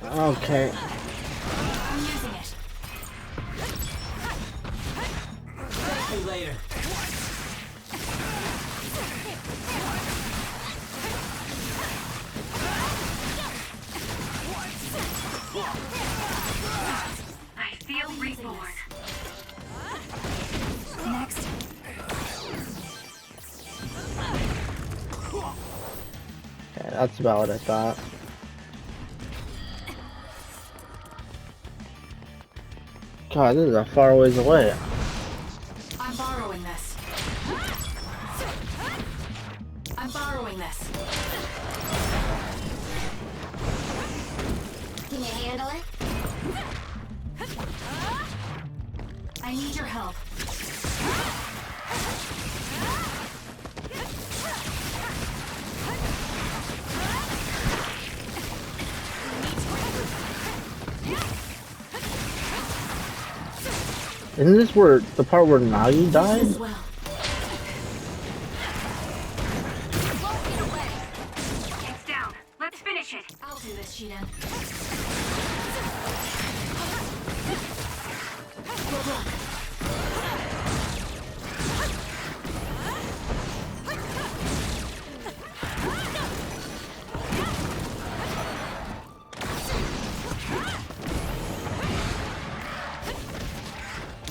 Okay. I'm using it. See you later. I feel reborn. Next. Okay, that's about what I thought. God, this is a far ways away. I'm borrowing this. I'm borrowing this. Can you handle it? I need your help. Isn't this where the part where Nagi died? As well. It's down. Let's finish it. I'll do this, Shiden. Good luck.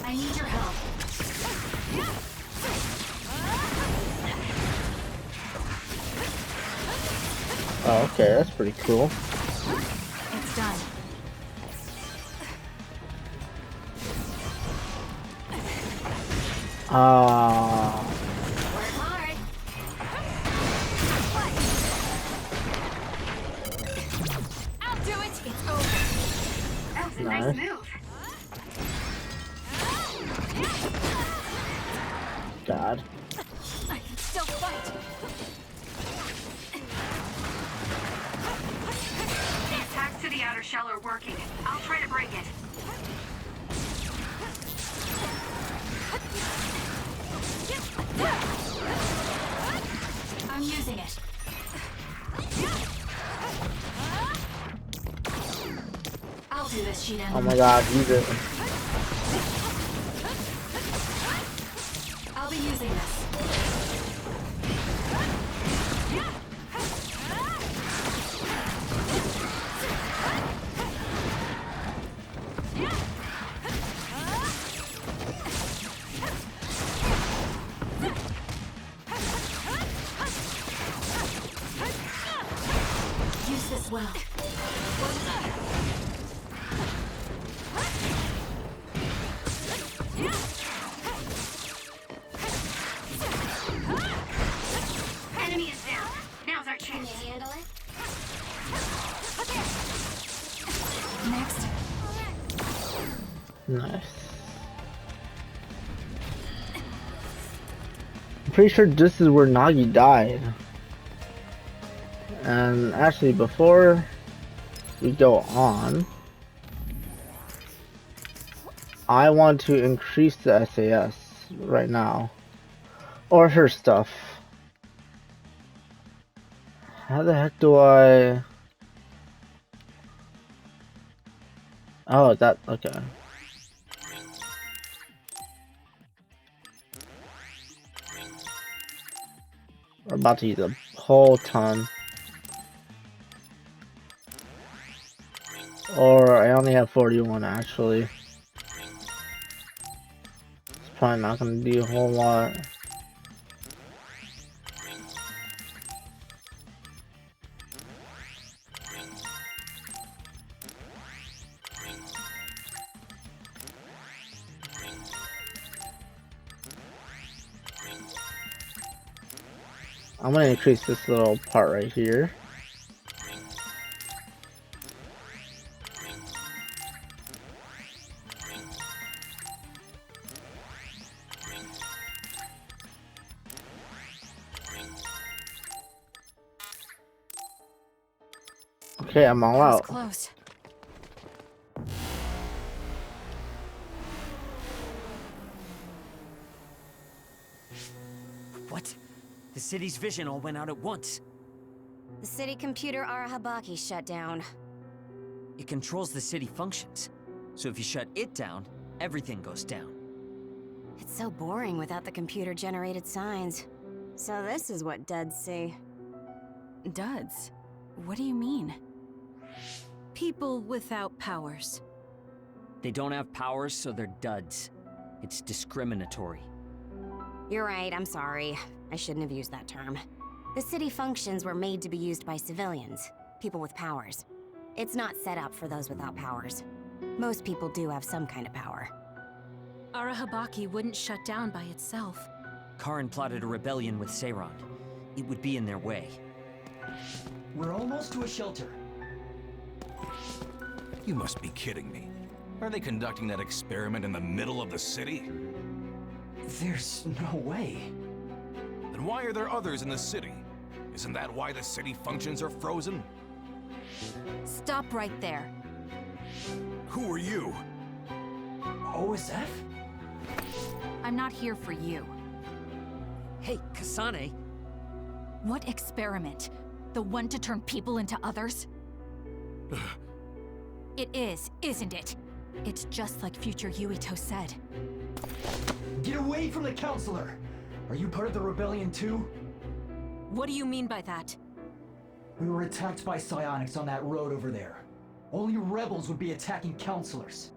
I need your help. Oh, okay, that's pretty cool. It's done. Work hard. I'll do it. It's over. That was a nice Nice. move. God. I can still fight. The attacks to the outer shell are working. I'll try to break it. I'm using it. I'll do this, Shiden. Oh my God, use it. I'll be using this. Use this well. Enemy is down. Now's our Can you chance. handle it? Next. Nice. I'm pretty sure this is where Nagi died. And actually, before we go on, I want to increase the SAS right now. Or her stuff. How the heck do I... Oh, that... Okay. We're about to use a whole ton. Or I only have 41 actually. It's probably not gonna do a whole lot. I'm gonna increase this little part right here. Okay, I'm all That was out. close. What? The city's vision all went out at once. The city computer Arahabaki shut down. It controls the city functions. So if you shut it down, everything goes down. It's so boring without the computer-generated signs. So this is what duds see. Duds? What do you mean? People without powers. They don't have powers, so they're duds. It's discriminatory. You're right, I'm sorry. I shouldn't have used that term. The city functions were made to be used by civilians, people with powers. It's not set up for those without powers. Most people do have some kind of power. Arahabaki wouldn't shut down by itself. Karin plotted a rebellion with Seiran. It would be in their way. We're almost to a shelter. You must be kidding me. Are they conducting that experiment in the middle of the city? There's no way. Then why are there others in the city? Isn't that why the city functions are frozen? Stop right there. Who are you? OSF? I'm not here for you. Hey, Kasane! What experiment? The one to turn people into others? It is, isn't it? It's just like future Yuito said. Get away from the counselor! Are you part of the rebellion too? What do you mean by that? We were attacked by psionics on that road over there. Only rebels would be attacking counselors.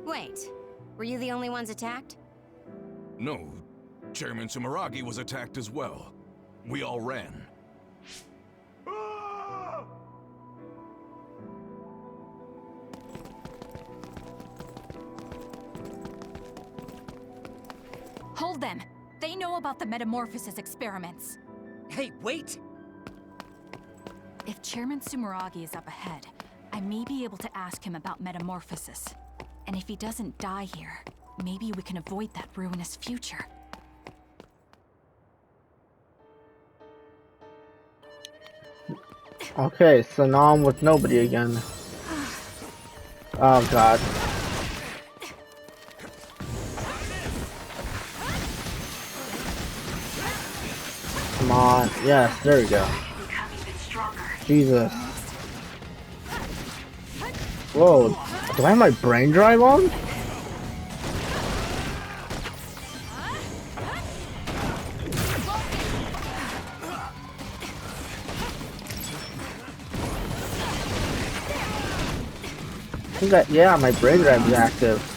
Wait, were you the only ones attacked? No. Chairman Sumeragi was attacked as well. We all ran. Hold them! They know about the metamorphosis experiments. Hey, wait! If Chairman Sumeragi is up ahead, I may be able to ask him about metamorphosis. And if he doesn't die here, maybe we can avoid that ruinous future. Okay, so now I'm with nobody again. Oh god. Come on. Yes, there we go. Jesus. Whoa. Do I have my brain drive on? I think that, yeah, my brain drive is active.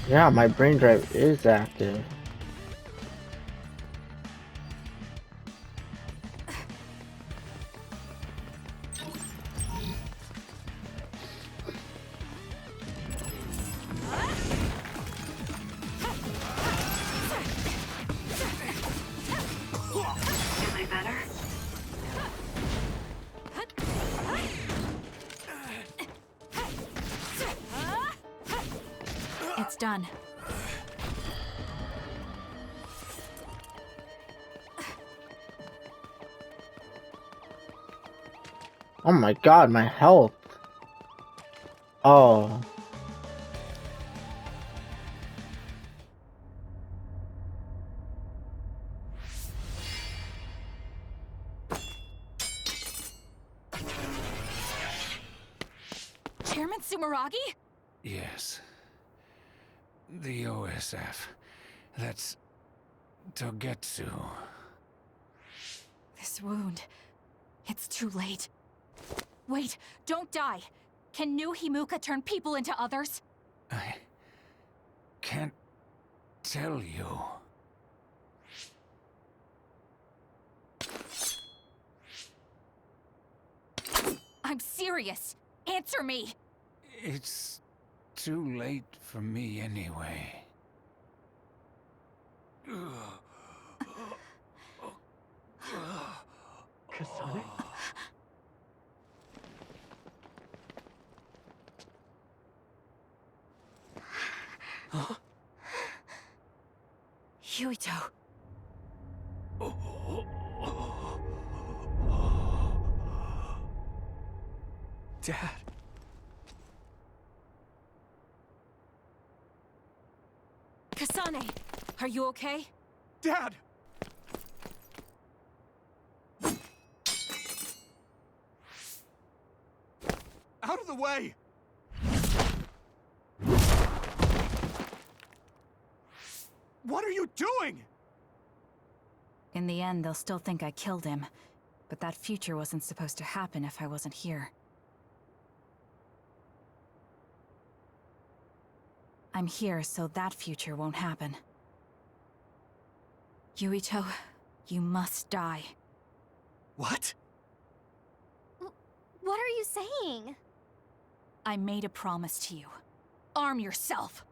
Yeah, my brain drive is active. It's done. Oh my god, my health. Oh. Chairman Sumeragi? Yes. The OSF. That's Togetsu. This wound. It's too late. Wait, don't die. Can new Himuka turn people into others? I can't tell you. I'm serious. Answer me. It's too late for me anyway. Kasane? Yuito. Dad. Kasane, are you okay? Dad! Out of the way! What are you doing? In the end, they'll still think I killed him. But that future wasn't supposed to happen if I wasn't here. I'm here so that future won't happen. Yuito, you must die. What? What are you saying? I made a promise to you. Arm yourself!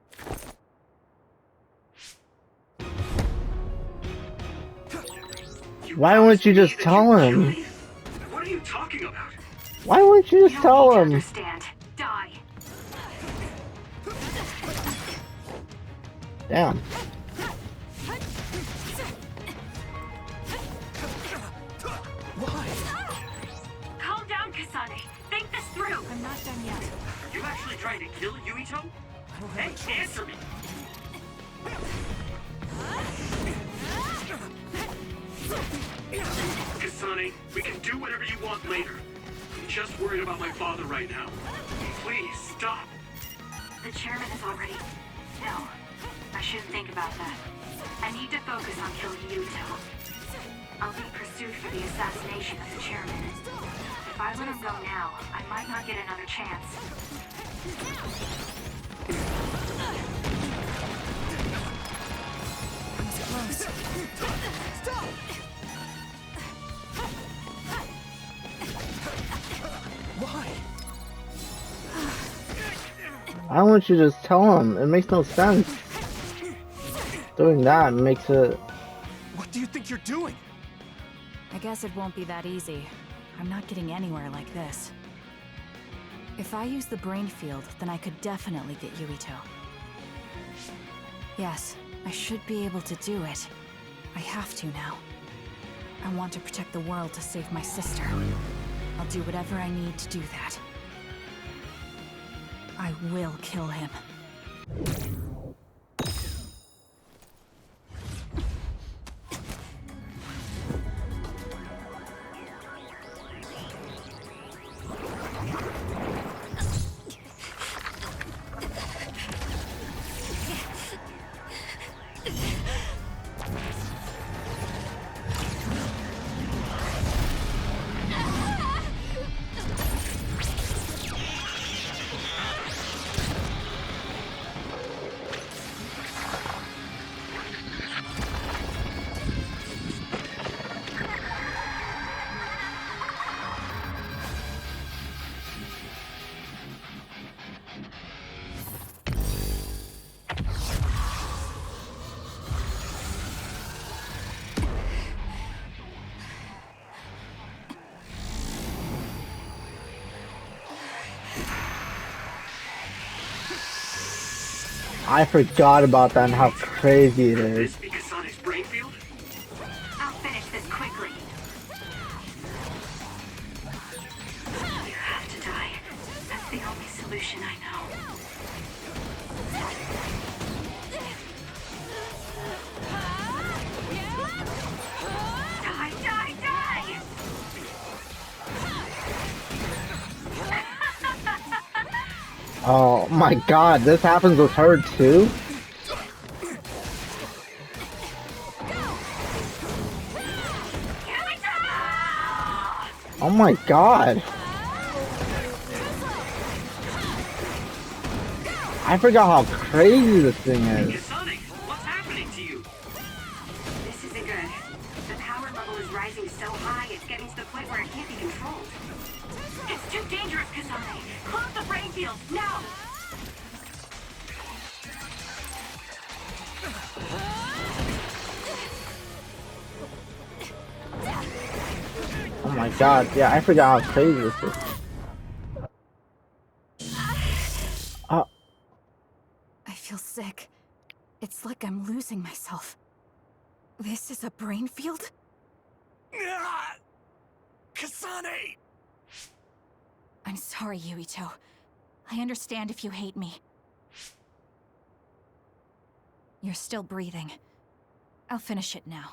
Why wouldn't you just tell him? What are you talking about? Why wouldn't you just You tell don't him? understand. Die. Damn. Why? Calm down, Kasane. Think this through. I'm not done yet. Are you actually trying to kill Yuito? Hey, answer me. Kasane, we can do whatever you want later. I'm just worried about my father right now. Please, stop. The chairman is already... No, I shouldn't think about that. I need to focus on killing Yuito. I'll be pursued for the assassination of the chairman. If I let him go now, I might not get another chance. Why? Why wouldn't you just tell him? It makes no sense. Doing that makes it... What do you think you're doing? I guess it won't be that easy. I'm not getting anywhere like this. If I use the brain field, then I could definitely get Yuito. Yes, I should be able to do it. I have to now. I want to protect the world to save my sister. I'll do whatever I need to do that. I will kill him. I forgot about that and how crazy it is. This be Kasane's brain field? I'll finish this quickly. You have to die. That's the only solution I know. Die, die, die! Oh my god, this happens with her too? Oh my god. I forgot how crazy this thing is. Kasane, what's happening to you? This isn't good. The power level is rising so high, it's getting to the point where it can't be controlled. It's too dangerous, Kasane. Close the brain field, now! Oh my god, yeah, I forgot how crazy this is. I feel sick. It's like I'm losing myself. This is a brain field? Kasane! I'm sorry, Yuito. I understand if you hate me. You're still breathing. I'll finish it now.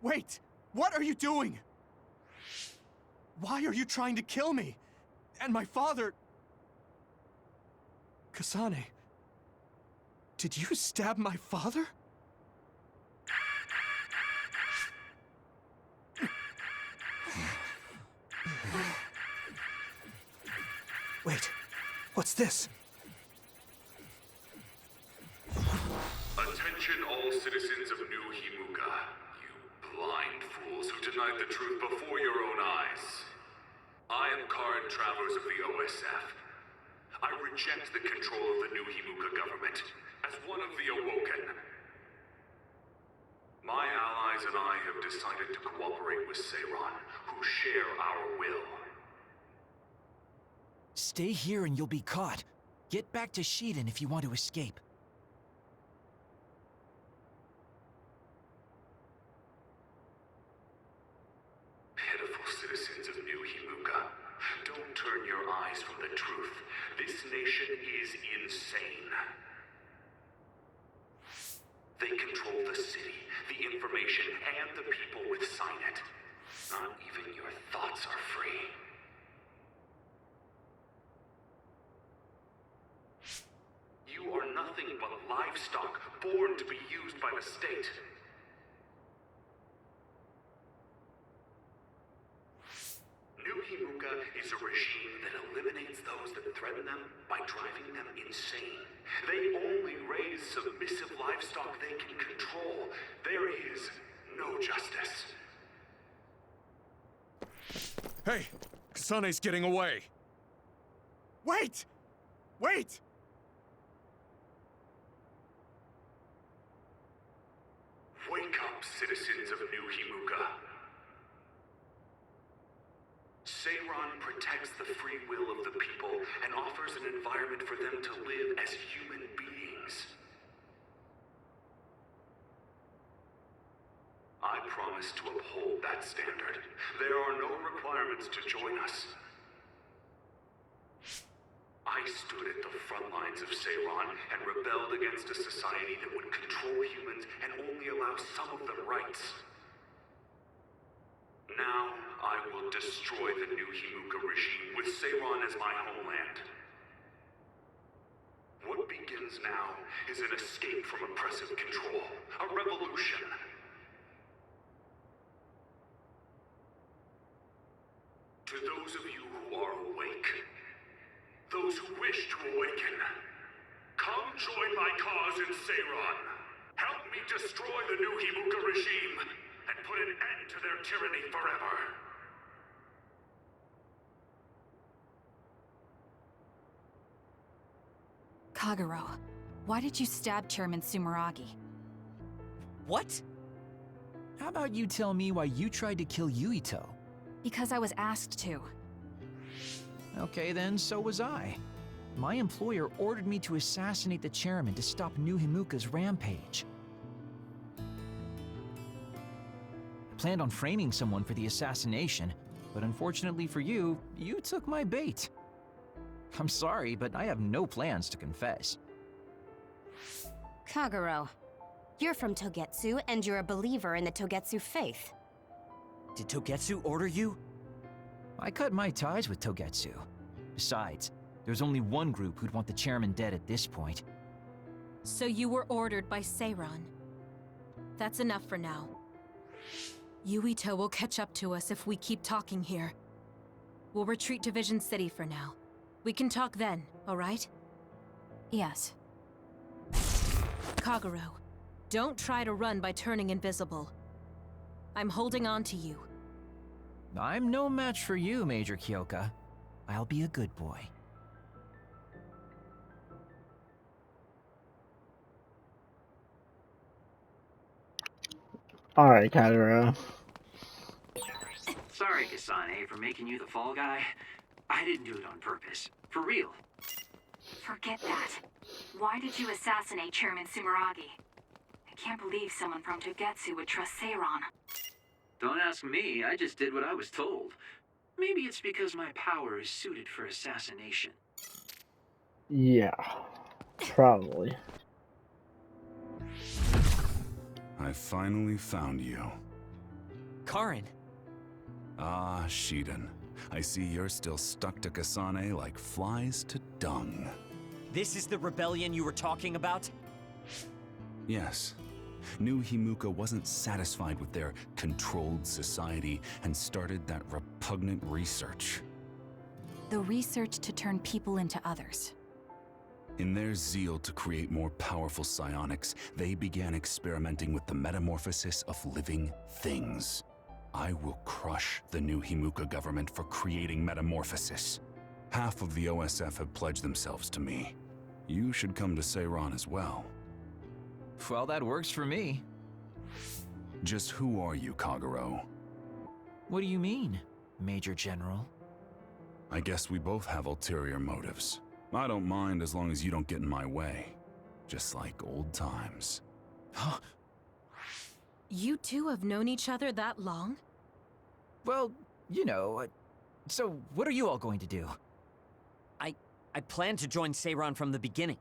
Wait! What are you doing? Why are you trying to kill me? And my father... Kasane... Did you stab my father? Wait, what's this? Attention all citizens of New Himuka, you blind fools who denied the truth before your own eyes. I am current travelers of the OSF. I reject the control of the New Himuka government as one of the Awoken. My allies and I have decided to cooperate with Seiran, who share our will. Stay here and you'll be caught. Get back to Shiden if you want to escape. Pitiful citizens of New Himuka, don't turn your eyes from the truth. This nation is insane. They control the city, the information, and the people with Signet. Not even your thoughts are free. You are nothing but livestock, born to be used by the state. New Himuka is a regime that eliminates those that threaten them by driving them insane. They only raise submissive livestock they can control. There is no justice. Hey, Kasane's getting away. Wait! Wait! Wake up, citizens of New Himuka. Seiran protects the free will of the people and offers an environment for them to live as human beings. I promise to uphold that standard. There are no requirements to join us. I stood at the front lines of Seiran and rebelled against a society that would control humans and only allow some of them rights. Now, I will destroy the New Himuka regime with Seiran as my homeland. What begins now is an escape from oppressive control, a revolution. To those of you who are awake, those who wish to awaken, come join my cause in Seiran. Help me destroy the New Himuka regime and put an end to their tyranny forever. Kagero, why did you stab Chairman Sumeragi? What? How about you tell me why you tried to kill Yuito? Because I was asked to. Okay then, so was I. My employer ordered me to assassinate the chairman to stop New Himuka's rampage. I planned on framing someone for the assassination, but unfortunately for you, you took my bait. I'm sorry, but I have no plans to confess. Kagero, you're from Togetsu and you're a believer in the Togetsu faith. Did Togetsu order you? I cut my ties with Togetsu. Besides, there's only one group who'd want the chairman dead at this point. So you were ordered by Seiran. That's enough for now. Yuito will catch up to us if we keep talking here. We'll retreat to Vision City for now. We can talk then, alright? Yes. Kagero, don't try to run by turning invisible. I'm holding on to you. I'm no match for you, Major Kyoka. I'll be a good boy. Alright, Kagero. Sorry, Kasane, for making you the fall guy. I didn't do it on purpose. For real. Forget that. Why did you assassinate Chairman Sumeragi? I can't believe someone from Togetsu would trust Seiron. Don't ask me, I just did what I was told. Maybe it's because my power is suited for assassination. Yeah, probably. I finally found you. Karin. Ah, Shiden. I see you're still stuck to Kasane like flies to dung. This is the rebellion you were talking about? Yes. New Himuka wasn't satisfied with their controlled society and started that repugnant research. The research to turn people into others. In their zeal to create more powerful psionics, they began experimenting with the metamorphosis of living things. I will crush the New Himuka government for creating metamorphosis. Half of the OSF have pledged themselves to me. You should come to Seiron as well. Well, that works for me. Just who are you, Kagero? What do you mean, Major General? I guess we both have ulterior motives. I don't mind as long as you don't get in my way. Just like old times. You two have known each other that long? Well, you know, so what are you all going to do? I planned to join Seiron from the beginning.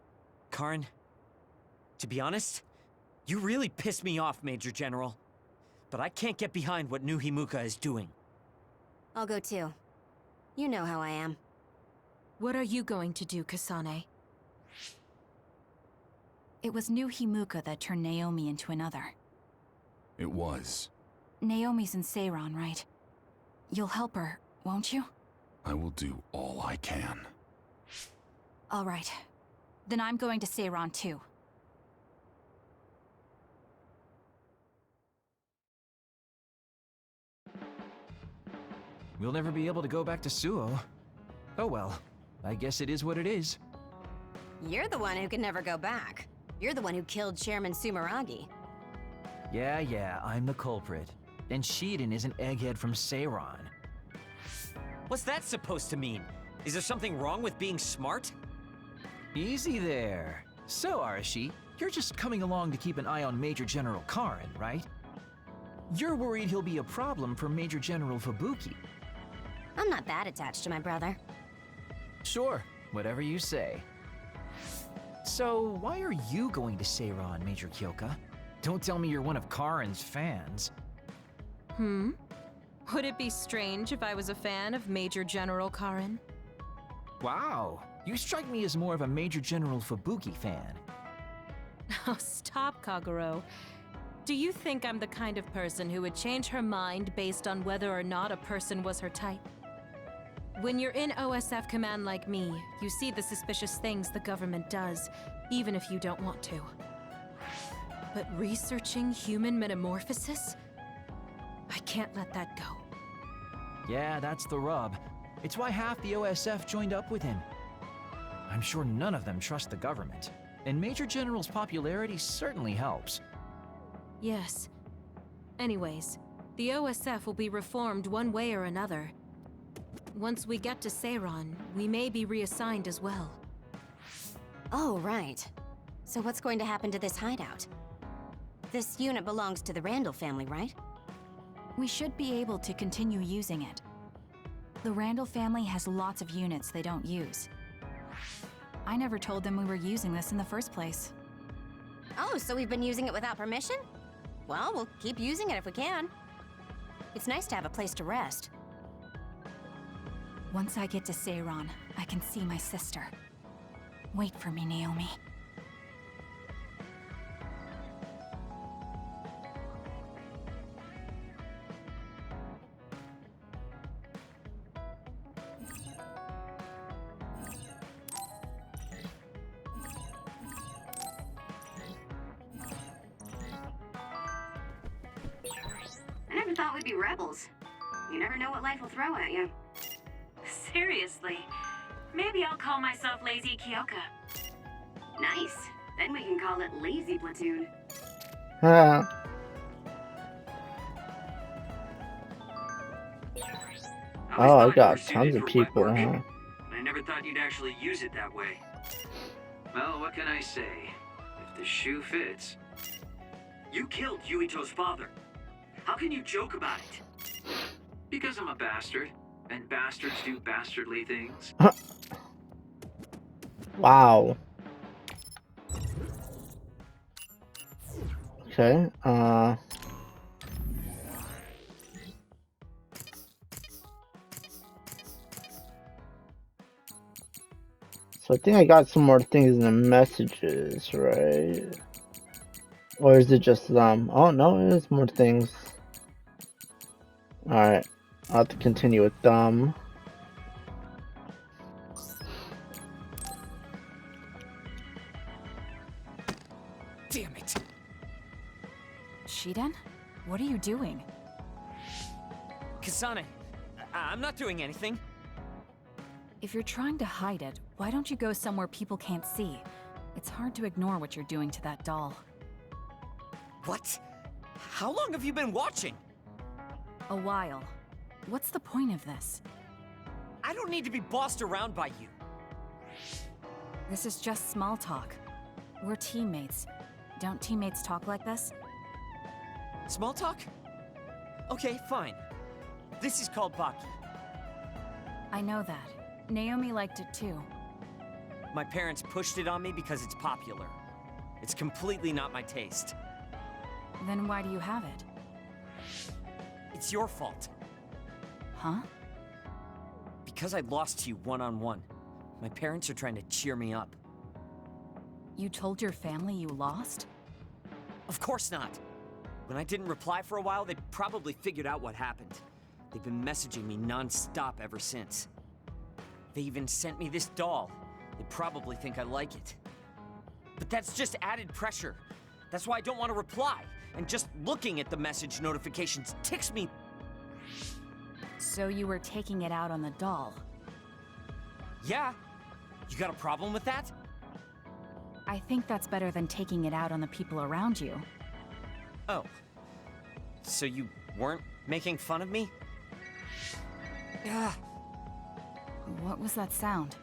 Karin, to be honest, you really piss me off, Major General. But I can't get behind what New Himuka is doing. I'll go too. You know how I am. What are you going to do, Kasane? It was New Himuka that turned Naomi into another. It was. Naomi's in Seiron, right? You'll help her, won't you? I will do all I can. All right. Then I'm going to Seiron too. We'll never be able to go back to Suo. Oh well, I guess it is what it is. You're the one who can never go back. You're the one who killed Chairman Sumeragi. Yeah, I'm the culprit. And Shiden is an egghead from Seiron. What's that supposed to mean? Is there something wrong with being smart? Easy there. So, Arashi, you're just coming along to keep an eye on Major General Karin, right? You're worried he'll be a problem for Major General Fubuki. I'm not that attached to my brother. Sure, whatever you say. So, why are you going to Seiron, Major Kyoka? Don't tell me you're one of Karin's fans. Would it be strange if I was a fan of Major General Karin? Wow, you strike me as more of a Major General Fubuki fan. Oh, stop, Kagero. Do you think I'm the kind of person who would change her mind based on whether or not a person was her type? When you're in OSF command like me, you see the suspicious things the government does, even if you don't want to. But researching human metamorphosis? I can't let that go. Yeah, that's the rub. It's why half the OSF joined up with him. I'm sure none of them trust the government, and Major General's popularity certainly helps. Yes. Anyways, the OSF will be reformed one way or another. Once we get to Seiron, we may be reassigned as well. Oh, right. So what's going to happen to this hideout? This unit belongs to the Randall family, right? We should be able to continue using it. The Randall family has lots of units they don't use. I never told them we were using this in the first place. Oh, so we've been using it without permission? Well, we'll keep using it if we can. It's nice to have a place to rest. Once I get to Seiron, I can see my sister. Wait for me, Naomi. I never thought we'd be rebels. You never know what life will throw at you. Seriously, maybe I'll call myself Lazy Kyoka. Nice. Then we can call it Lazy Platoon. Oh, I got tons of people, huh? I never thought you'd actually use it that way. Well, what can I say? If the shoe fits. You killed Yuito's father. How can you joke about it? Because I'm a bastard, and bastards do bastardly things. Wow. Okay, so I think I got some more things in the messages, right? Or is it just them? Oh no, it is more things. Alright, I'll have to continue with them. Damn it! Shiden? What are you doing? Kasane, I'm not doing anything. If you're trying to hide it, why don't you go somewhere people can't see? It's hard to ignore what you're doing to that doll. What? How long have you been watching? A while. What's the point of this? I don't need to be bossed around by you. This is just small talk. We're teammates. Don't teammates talk like this? Small talk? Okay, fine. This is called Baki. I know that. Naomi liked it too. My parents pushed it on me because it's popular. It's completely not my taste. Then why do you have it? It's your fault. Huh? Because I lost to you one-on-one. My parents are trying to cheer me up. You told your family you lost? Of course not. When I didn't reply for a while, they probably figured out what happened. They've been messaging me non-stop ever since. They even sent me this doll. They probably think I like it. But that's just added pressure. That's why I don't want to reply. And just looking at the message notifications ticks me. So you were taking it out on the doll? Yeah. You got a problem with that? I think that's better than taking it out on the people around you. Oh. So you weren't making fun of me? Ah. What was that sound?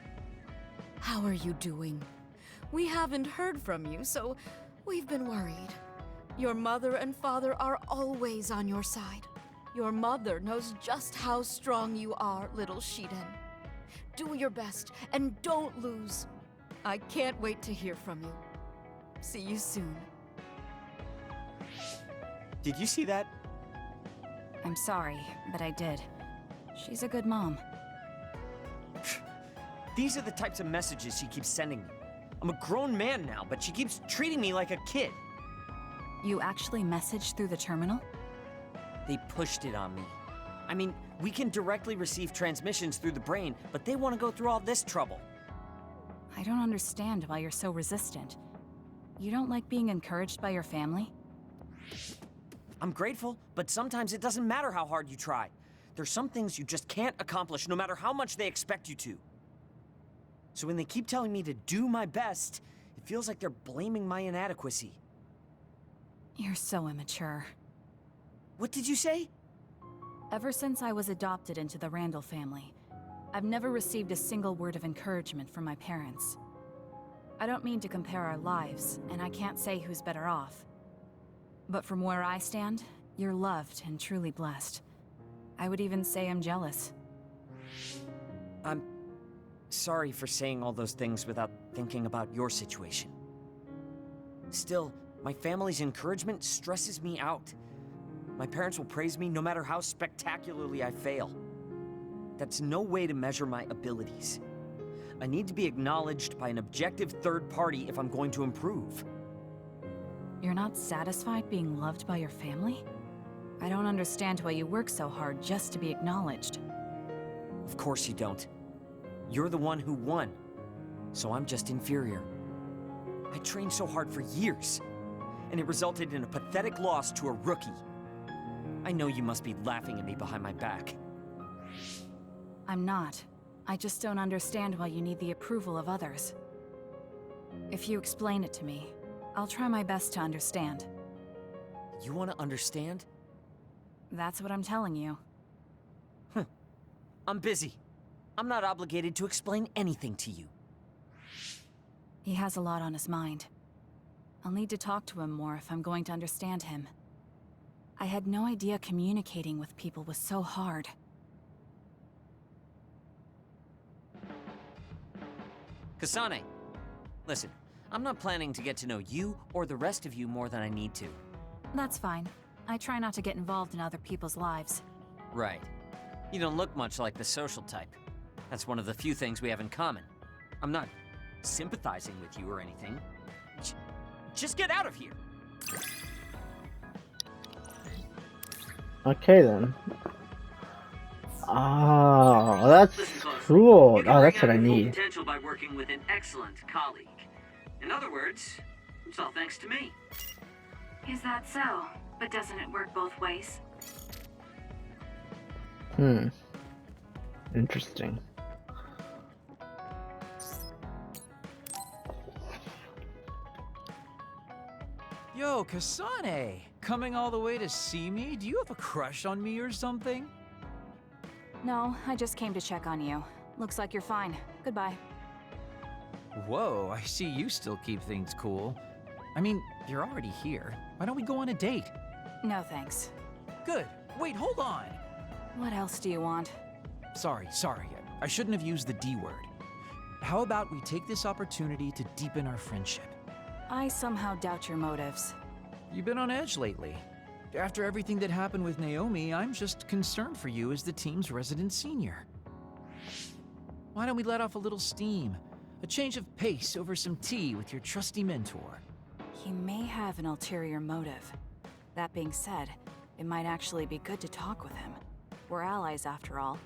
How are you doing? We haven't heard from you, so we've been worried. Your mother and father are always on your side. Your mother knows just how strong you are, little Shiden. Do your best, and don't lose. I can't wait to hear from you. See you soon. Did you see that? I'm sorry, but I did. She's a good mom. These are the types of messages she keeps sending me. I'm a grown man now, but she keeps treating me like a kid. You actually messaged through the terminal? They pushed it on me. I mean, we can directly receive transmissions through the brain, but they want to go through all this trouble. I don't understand why you're so resistant. You don't like being encouraged by your family? I'm grateful, but sometimes it doesn't matter how hard you try. There's some things you just can't accomplish no matter how much they expect you to. So when they keep telling me to do my best, it feels like they're blaming my inadequacy. You're so immature. What did you say? Ever since I was adopted into the Randall family, I've never received a single word of encouragement from my parents. I don't mean to compare our lives, and I can't say who's better off. But from where I stand, you're loved and truly blessed. I would even say I'm jealous. I'm sorry for saying all those things without thinking about your situation. Still, my family's encouragement stresses me out. My parents will praise me no matter how spectacularly I fail. That's no way to measure my abilities. I need to be acknowledged by an objective third party if I'm going to improve. You're not satisfied being loved by your family? I don't understand why you work so hard just to be acknowledged. Of course you don't. You're the one who won, so I'm just inferior. I trained so hard for years, and it resulted in a pathetic loss to a rookie. I know you must be laughing at me behind my back. I'm not. I just don't understand why you need the approval of others. If you explain it to me, I'll try my best to understand. You want to understand? That's what I'm telling you. I'm busy. I'm not obligated to explain anything to you. He has a lot on his mind. I'll need to talk to him more if I'm going to understand him. I had no idea communicating with people was so hard. Kasane, listen, I'm not planning to get to know you or the rest of you more than I need to. That's fine. I try not to get involved in other people's lives. Right. You don't look much like the social type. That's one of the few things we have in common. I'm not sympathizing with you or anything. Just get out of here! Okay then. Oh, that's cool. Oh, that's what I need. Potential by working with an excellent colleague. In other words, it's all thanks to me. Is that so? But doesn't it work both ways? Interesting. Yo, Kasane! Coming all the way to see me? Do you have a crush on me or something? No, I just came to check on you. Looks like you're fine. Goodbye. Whoa, I see you still keep things cool. I mean, you're already here. Why don't we go on a date? No thanks. Good. Wait, hold on! What else do you want? Sorry. I shouldn't have used the D word. How about we take this opportunity to deepen our friendship? I somehow doubt your motives. You've been on edge lately. After everything that happened with Naomi, I'm just concerned for you as the team's resident senior. Why don't we let off a little steam? A change of pace over some tea with your trusty mentor. He may have an ulterior motive. That being said, it might actually be good to talk with him. We're allies after all.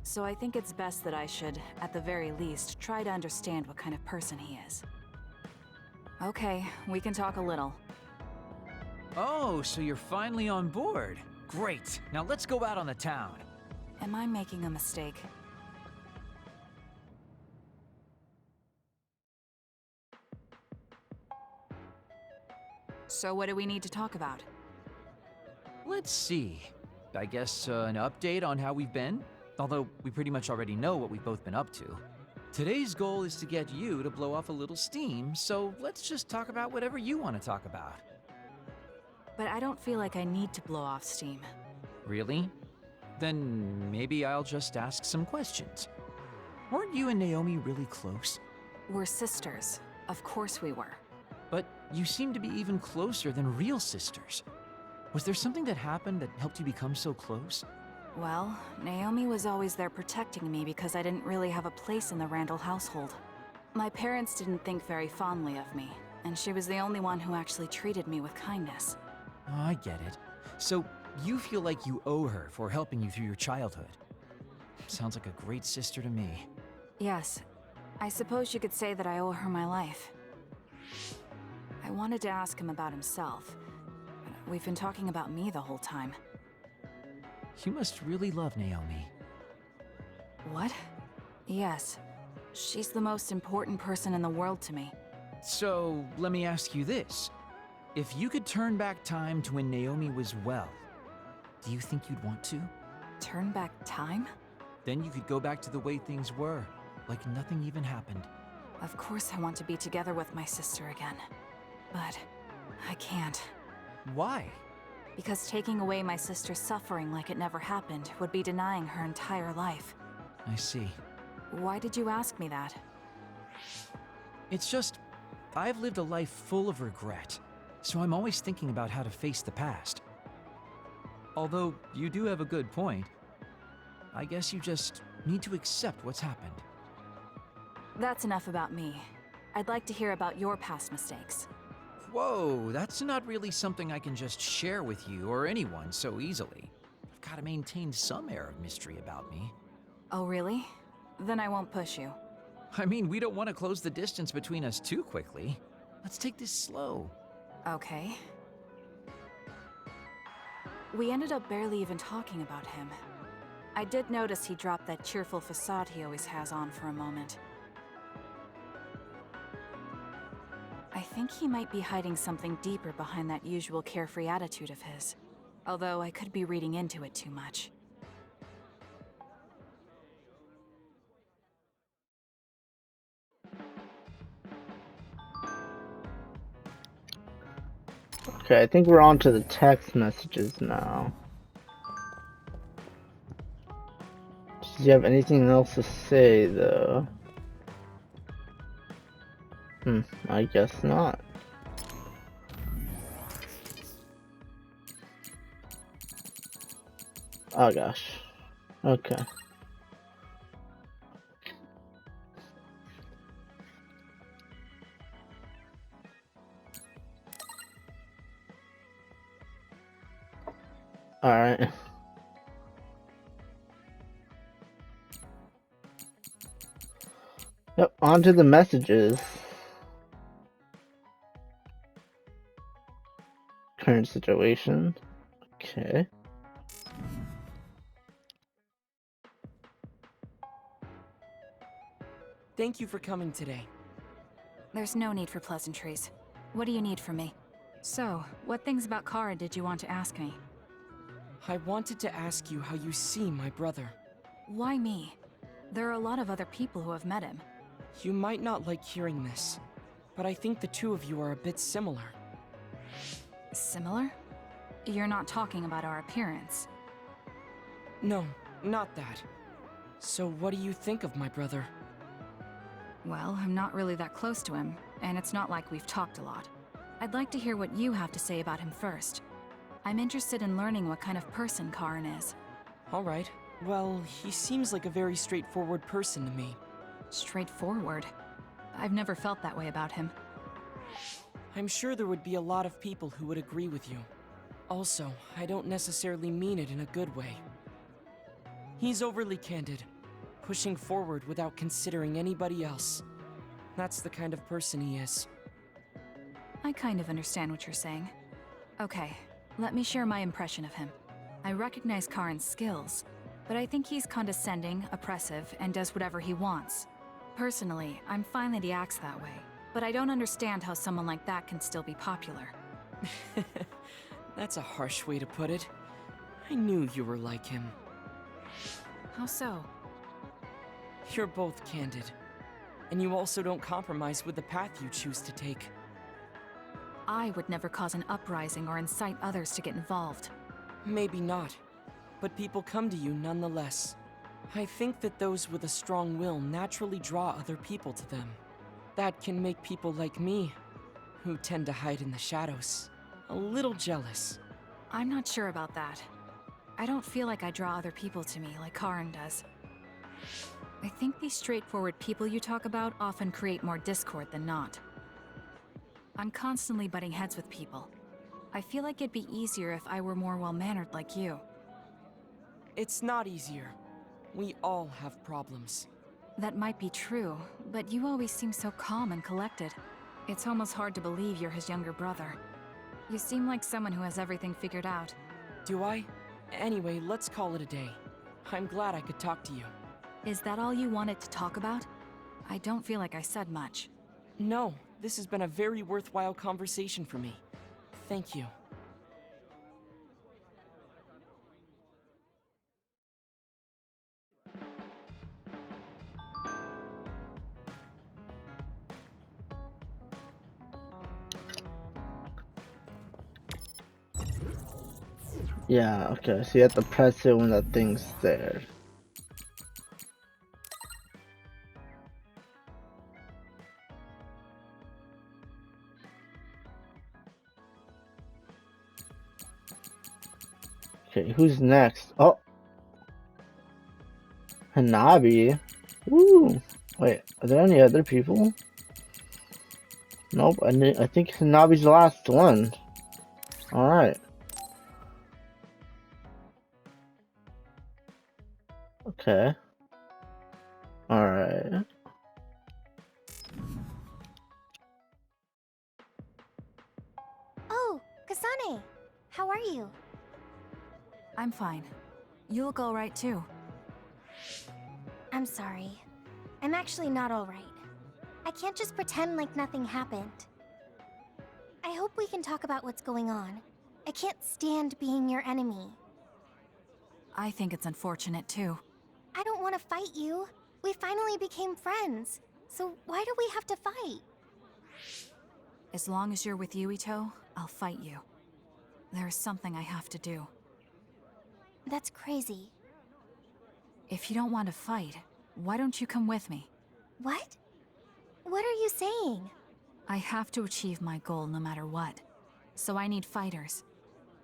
So I think it's best that I should, at the very least, try to understand what kind of person he is. Okay, we can talk a little. Oh, so you're finally on board. Great. Now let's go out on the town. Am I making a mistake? So what do we need to talk about? Let's see. I guess an update on how we've been? Although we pretty much already know what we've both been up to. Today's goal is to get you to blow off a little steam, so let's just talk about whatever you want to talk about. But I don't feel like I need to blow off steam. Really? Then maybe I'll just ask some questions. Weren't you and Naomi really close? We're sisters. Of course we were. But you seem to be even closer than real sisters. Was there something that happened that helped you become so close? Well, Naomi was always there protecting me because I didn't really have a place in the Randall household. My parents didn't think very fondly of me, and she was the only one who actually treated me with kindness. Oh, I get it. So you feel like you owe her for helping you through your childhood. Sounds like a great sister to me. Yes, I suppose you could say that I owe her my life. I wanted to ask him about himself. We've been talking about me the whole time. You must really love Naomi. What? Yes. She's the most important person in the world to me. So, let me ask you this. If you could turn back time to when Naomi was well, do you think you'd want to? Turn back time? Then you could go back to the way things were, like nothing even happened. Of course I want to be together with my sister again. But I can't. Why? Because taking away my sister's suffering like it never happened would be denying her entire life. I see. Why did you ask me that? It's just, I've lived a life full of regret, so I'm always thinking about how to face the past. Although, you do have a good point. I guess you just need to accept what's happened. That's enough about me. I'd like to hear about your past mistakes. Whoa, that's not really something I can just share with you or anyone so easily. I've got to maintain some air of mystery about me. Oh, really? Then I won't push you. I mean, we don't want to close the distance between us too quickly. Let's take this slow. Okay. We ended up barely even talking about him. I did notice he dropped that cheerful facade he always has on for a moment. I think he might be hiding something deeper behind that usual carefree attitude of his. Although I could be reading into it too much. Okay, I think we're on to the text messages now. Do you have anything else to say, though? I guess not. Oh gosh. Okay. Alright. Yep, on to the messages. Current situation. Okay. Thank you for coming today. There's no need for pleasantries. What do you need from me? So, what things about Kara did you want to ask me? I wanted to ask you how you see my brother. Why me? There are a lot of other people who have met him. You might not like hearing this, but I think the two of you are a bit similar. Similar? You're not talking about our appearance. No, not that. So what do you think of my brother? Well, I'm not really that close to him, and it's not like we've talked a lot. I'd like to hear what you have to say about him first. I'm interested in learning what kind of person Karin is. Alright. Well, he seems like a very straightforward person to me. Straightforward? I've never felt that way about him. I'm sure there would be a lot of people who would agree with you. Also, I don't necessarily mean it in a good way. He's overly candid, pushing forward without considering anybody else. That's the kind of person he is. I kind of understand what you're saying. Okay, let me share my impression of him. I recognize Karin's skills, but I think he's condescending, oppressive, and does whatever he wants. Personally, I'm fine that he acts that way, but I don't understand how someone like that can still be popular. That's a harsh way to put it. I knew you were like him. How so? You're both candid. And you also don't compromise with the path you choose to take. I would never cause an uprising or incite others to get involved. Maybe not, but people come to you nonetheless. I think that those with a strong will naturally draw other people to them. That can make people like me, who tend to hide in the shadows, a little jealous. I'm not sure about that. I don't feel like I draw other people to me like Karin does. I think these straightforward people you talk about often create more discord than not. I'm constantly butting heads with people. I feel like it'd be easier if I were more well-mannered like you. It's not easier. We all have problems. That might be true, but you always seem so calm and collected. It's almost hard to believe you're his younger brother. You seem like someone who has everything figured out. Do I? Anyway, let's call it a day. I'm glad I could talk to you. Is that all you wanted to talk about? I don't feel like I said much. No, this has been a very worthwhile conversation for me. Thank you. Yeah, okay, so you have to press it when that thing's there. Okay, who's next? Oh! Hanabi? Woo! Wait, are there any other people? Nope, I think Hanabi's the last one. Alright. Okay. Alright. Oh, Kasane! How are you? I'm fine. You look alright too. I'm sorry. I'm actually not alright. I can't just pretend like nothing happened. I hope we can talk about what's going on. I can't stand being your enemy. I think it's unfortunate too. I don't want to fight you. We finally became friends. So why do we have to fight? As long as you're with Yuito, I'll fight you. There's something I have to do. That's crazy. If you don't want to fight, why don't you come with me? What? What are you saying? I have to achieve my goal no matter what. So I need fighters.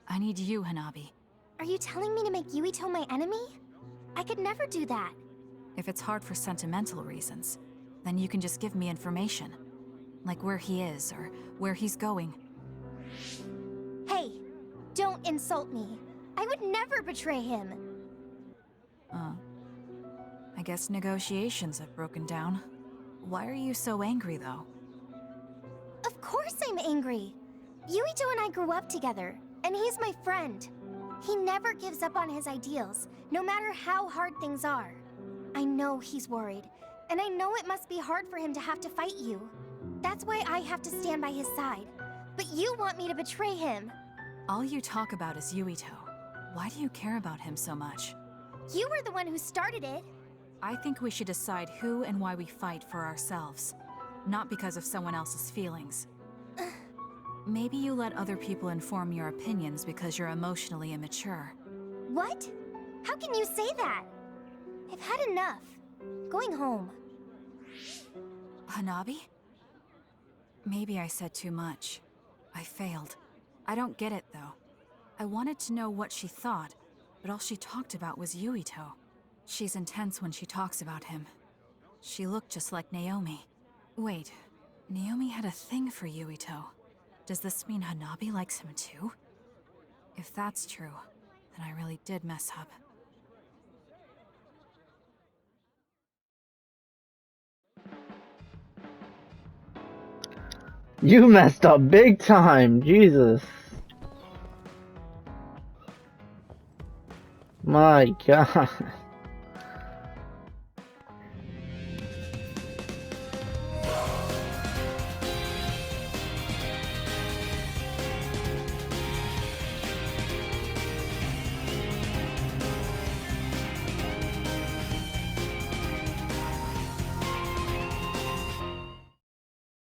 I need you, Hanabi. Are you telling me to make Yuito my enemy? I could never do that. If it's hard for sentimental reasons, then you can just give me information. Like where he is, or where he's going. Hey, don't insult me. I would never betray him. I guess negotiations have broken down. Why are you so angry, though? Of course I'm angry. Yuito and I grew up together, and he's my friend. He never gives up on his ideals, no matter how hard things are. I know he's worried, and I know it must be hard for him to have to fight you. That's why I have to stand by his side. But you want me to betray him. All you talk about is Yuito. Why do you care about him so much? You were the one who started it. I think we should decide who and why we fight for ourselves, not because of someone else's feelings. Maybe you let other people inform your opinions because you're emotionally immature. What? How can you say that? I've had enough. Going home. Hanabi? Maybe I said too much. I failed. I don't get it, though. I wanted to know what she thought, but all she talked about was Yuito. She's intense when she talks about him. She looked just like Naomi. Wait, Naomi had a thing for Yuito. Does this mean Hanabi likes him too? If that's true, then I really did mess up. You messed up big time, Jesus. My God.